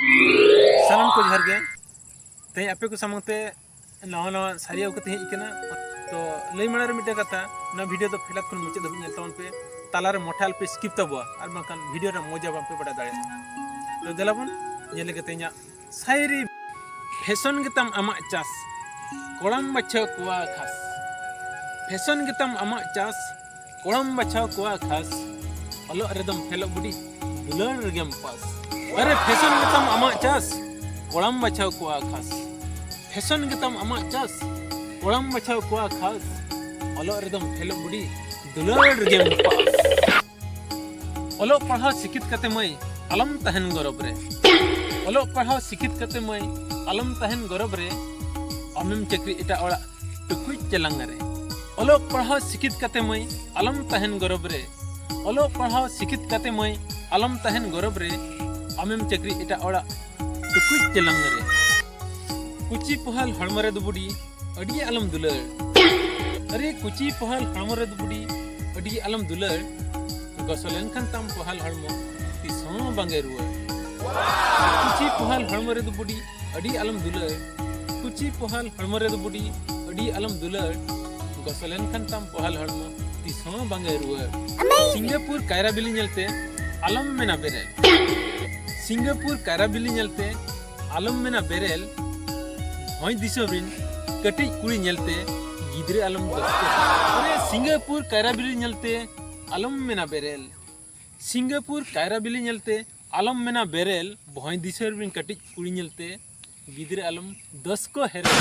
सालाम को जहर गे ते आपे को समते नवा नवा सारिया को ते इकना तो लई मणा रे मिटे कथा ना वीडियो तो फिलत को मुचे दब नेल तवन पे तालारे मोठाल पे स्किप तबवा और बकान वीडियो रे मजा बाम पे बड़ा दाड़े तो देलाबन जेले के तेया सायरी फैशन गतम अमा चास कोड़म बच्चा कुआ खास फैशन गतम अमा चास कोड़म बच्चा कुआ खास अलो रेदम फेलो बुडी दुलर रेगम पास अरे फैशन गतम अमा चास कोड़म बच्चा कुआ खास फैशन गतम अमा चास कोड़म बच्चा कुआ खास अलो रेदम फेलो बुडी दुलर रेगम पास अलो पढ़ा शिक्षित कते मई अलम तहन गौरव रे अलो पढ़ा शिक्षित कते मई अलम तहन गौरव रे अमिम चक्री इटा ओड़ा टुकुई चलंग रे अलो पढ़ा शिक्षित कते मई अलम तहन गौरव रे अलो पढ़ा शिक्षित कते मई अलम तहन गौरव रे अमिम चक्री इटा ओड़ा टुकुई चलंग रे कुची पहल हड़मरे दुबुडी अडी अलम दुलर अरे कुची पहल हड़मरे दुबुडी अडी अलम दुलर गसलेन खन तम पहल हड़मो तिसो बांगे रुआ कुची पहल हड़मरे दुबुडी अडी अलम दुलर कुची पहल हड़मरे दुबुडी अडी अलम दुलर गसलेन खन तम पहल हड़मो तिसो बांगे रुआ सिंगापुर कायरा बिली नेलते अलम मेना बेरेल सिंगापुर कायरा बिली नेलते अलम मेना बेरेल होय दिसोबिन कटी कुड़ी नेलते गिदरे अलम दस्ते अरे सिंगापुर कायरा बिली नेलते अलम मेना बेरेल सिंगापुर कायरा बिली नेलते अलम मेना बेरेल भोय दिसोबिन कटी कुड़ी नेलते गिदरे अलम 10 को हेरे